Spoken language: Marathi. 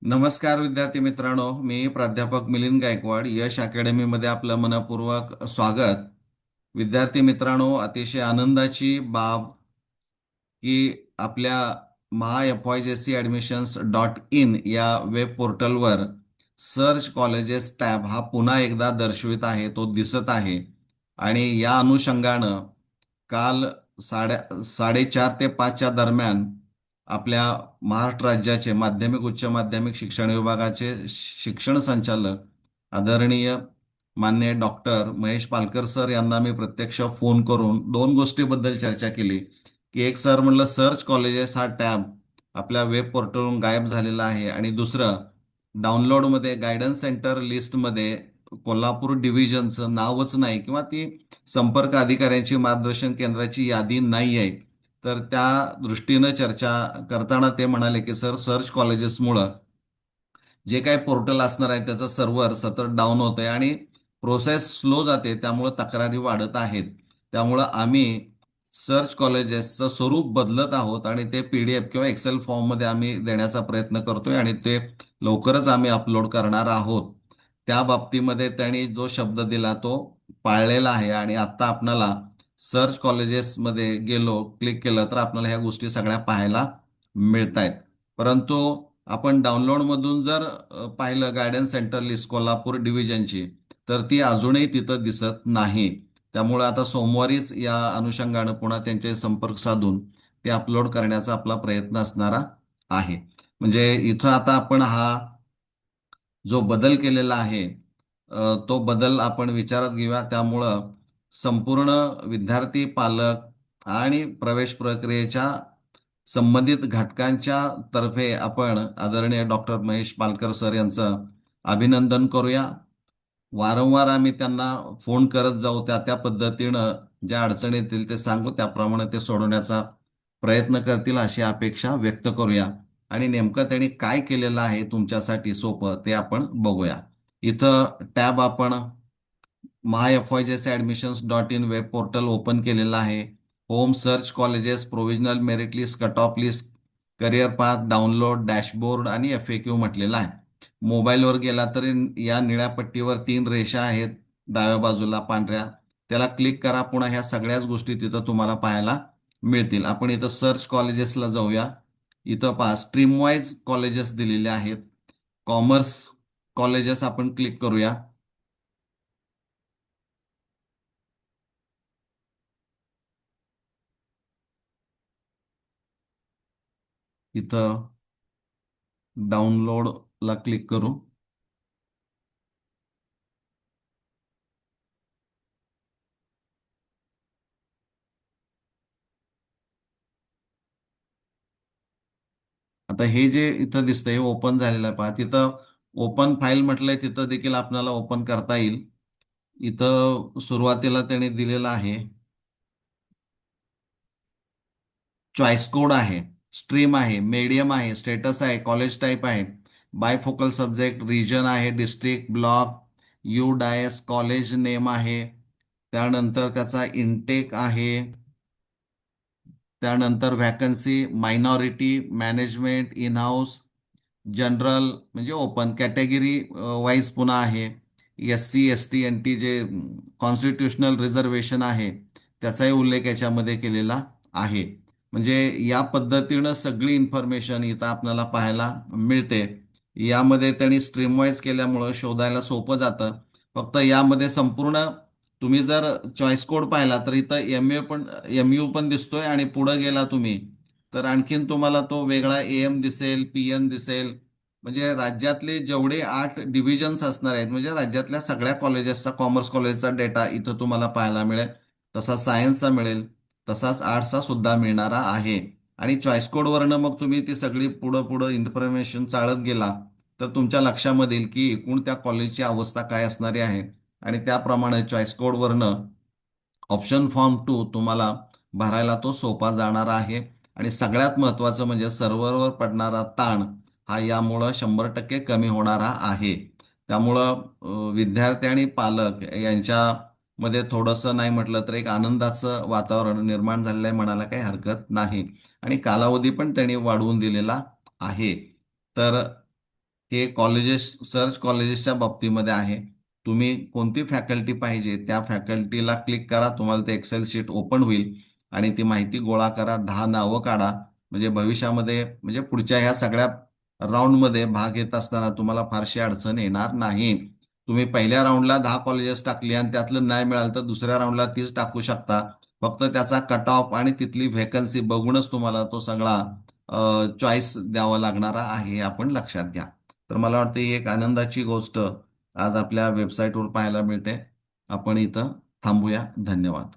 नमस्कार विद्यार्थी मित्रांनो, मी प्राध्यापक मिलिंद गायकवाड, यश अकॅडमीमध्ये आपलं मनपूर्वक स्वागत. विद्यार्थी मित्रांनो, अतिशय आनंदाची बाब की आपल्या MyFYJCAdmissions.in या वेब पोर्टलवर सर्च कॉलेजेस टॅब हा पुन्हा एकदा दर्शवित आहे, तो दिसत आहे. आणि या अनुषंगानं काल 4:30 ते 5च्या दरम्यान आपल्या महाराष्ट्र राज्याचे माध्यमिक उच्च माध्यमिक शिक्षण विभागाचे शिक्षण संचालक आदरणीय मान्य डॉक्टर महेश पालकर सर यांना मी प्रत्यक्ष फोन करून दोन गोष्टीबद्दल चर्चा केली. की एक सर म्हणलं सर्च कॉलेजेस हा टॅब आपल्या वेब पोर्टलवरून गायब झालेला आहे, आणि दुसरं डाउनलोडमध्ये गायडन्स सेंटर लिस्टमध्ये कोल्हापूर डिव्हिजनचं नावच नाही किंवा ती संपर्क अधिकाऱ्यांची मार्गदर्शन केंद्राची यादी नाही आहे. तर त्या दृष्टीनं चर्चा करताना ते म्हणाले की सर, सर्च कॉलेजेसमुळं जे काही पोर्टल असणार आहे त्याचं सर्व्हर सतत डाऊन होत आहे आणि प्रोसेस स्लो जाते, त्यामुळं तक्रारी वाढत आहेत. त्यामुळं आम्ही सर्च कॉलेजेसचं स्वरूप बदलत आहोत आणि ते PDF किंवा एक्सेल फॉर्ममध्ये आम्ही देण्याचा प्रयत्न करतोय आणि ते लवकरच आम्ही अपलोड करणार आहोत. त्या बाबतीमध्ये त्यांनी जो शब्द दिला तो पाळलेला आहे आणि आता आपणाला सर्च कॉलेजेसमध्ये गेलो, क्लिक केलं तर आपल्याला ह्या गोष्टी सगळ्या पाहायला मिळत आहेत. परंतु आपण डाउनलोडमधून जर पाहिलं गायडन्स सेंटर लिस्ट कोल्हापूर डिव्हिजनची, तर ती अजूनही तिथं दिसत नाही. त्यामुळे आता सोमवारीच या अनुषंगानं पुन्हा त्यांचे संपर्क साधून ते अपलोड करण्याचा आपला प्रयत्न असणारा आहे. म्हणजे इथं आता आपण हा जो बदल केलेला आहे, तो बदल आपण विचारात घेऊया. त्यामुळं संपूर्ण विद्यार्थी, पालक आणि प्रवेश प्रक्रियेच्या संबंधित घटकांच्या तर्फे आपण आदरणीय डॉक्टर महेश पालकर सर यांचं अभिनंदन करूया. वारंवार आम्ही त्यांना फोन करत जाऊ, त्या त्या पद्धतीनं ज्या अडचणी येतील ते सांगू, त्याप्रमाणे ते सोडवण्याचा प्रयत्न करतील अशी अपेक्षा व्यक्त करूया. आणि नेमकं त्यांनी काय केलेलं आहे तुमच्यासाठी सोपं ते आपण बघूया. इथं टॅब आपण MyFYJCAdmissions.in वेब पोर्टल ओपन केलेलं आहे. Home, search colleges, provisional merit list, cut off list, career path, download, dashboard आणि FAQ म्हटलेलं आहे. मोबाईलवर गेला तरी या निळ्या पट्टीवर 3 रेषा आहेत डाव्या बाजूला पांढऱ्या, त्याला क्लिक करा. पुन्हा ह्या सगळ्याच गोष्टी तिथं तुम्हाला पाहायला मिळतील. आपण इथं सर्च कॉलेजेसला जाऊया. इथं पहा स्ट्रीम वाईज कॉलेजेस दिलेले आहेत. कॉमर्स कॉलेजेस आपण क्लिक करूया. इथं डाउनलोडला क्लिक करू. आता हे जे इथं दिसतंय हे ओपन झालेलं आहे, पहा तिथं ओपन फाईल म्हटलंय, तिथं देखील आपल्याला ओपन करता येईल. इथं सुरुवातीला त्याने दिलेलं आहे चॉईस कोड आहे, स्ट्रीम आहे, मीडियम आहे, स्टेटस आहे, कॉलेज टाईप आहे, बायफोकल सब्जेक्ट, रिजन आहे, district, block, U DISE, college name आहे, त्यानंतर त्याचा इनटेक आहे, त्यानंतर vacancy, minority, management, in house, general म्हणजे ओपन कॅटेगरी वाईज पुन्हा आहे. SC ST NT जे कॉन्स्टिट्युशनल रिझर्वेशन आहे त्याचाही उल्लेख याच्यामध्ये केलेला आहे. म्हणजे या पद्धतीनं सगळी इन्फॉर्मेशन इथं आपल्याला पाहायला मिळते. यामध्ये त्यांनी स्ट्रीम वाईज केल्यामुळं शोधायला सोपं जातं. फक्त यामध्ये संपूर्ण तुम्ही जर चॉईस कोड पाहिला तर इथं MU पण दिसतोय आणि पुढं गेला तुम्ही तर आणखीन तुम्हाला तो वेगळा AM दिसेल, PN दिसेल. म्हणजे राज्यातले जेवढे 8 डिव्हिजन्स असणार आहेत, म्हणजे राज्यातल्या सगळ्या कॉलेजेसचा, कॉमर्स कॉलेजचा डेटा इथं तुम्हाला पाहायला मिळेल. तसा सायन्सचा मिळेल, तसाच आर्ट्सचा सुद्धा मिळणारा आहे. आणि चॉईस कोडवरनं मग तुम्ही ती सगळी पुढं पुढं इन्फॉर्मेशन चाळत गेला तर तुमच्या लक्षामध्ये येईल की एकूण त्या कॉलेजची अवस्था काय असणारी आहे. आणि त्याप्रमाणे चॉईस कोडवरनं ऑप्शन फॉर्म 2 तुम्हाला भरायला तो सोपा जाणार आहे. आणि सगळ्यात महत्त्वाचं म्हणजे सर्व्हरवर पडणारा ताण हा यामुळं 100% कमी होणारा आहे. त्यामुळं विद्यार्थी आणि पालक यांच्यामध्ये थोडंसं नाही म्हटलं तर एक आनंदाचं वातावरण निर्माण झालेलं आहे म्हणायला काही हरकत नाही. आणि कालावधी पण त्यांनी वाढवून दिलेला आहे. तर हे सर्च कॉलेजेसच्या बाबतीमध्ये आहे. तुम्ही कोणती फॅकल्टी पाहिजे त्या फॅकल्टीला क्लिक करा, तुम्हाला ते एक्सेल शीट ओपन होईल आणि ती माहिती गोळा करा, 10 नावं काढा. म्हणजे भविष्यामध्ये म्हणजे पुढच्या ह्या सगळ्या राऊंडमध्ये भाग घेत असताना तुम्हाला फारशी अडचण येणार नाही. तुम्ही पहिल्या राऊंडला 10 कॉलेजेस टाकली आणि त्यातलं नाही मिळालं तर दुसऱ्या राऊंडला 30 टाकू शकता. फक्त त्याचा कट ऑफ आणि तिथली व्हेकन्सी बघूनच तुम्हाला तो सगळा चॉईस द्यावा लागणारा आहे, हे आपण लक्षात घ्या. तर मला वाटतं ही एक आनंदाची गोष्ट आज आपल्या वेबसाईटवर पाहायला मिळते. आपण इथं थांबूया. धन्यवाद.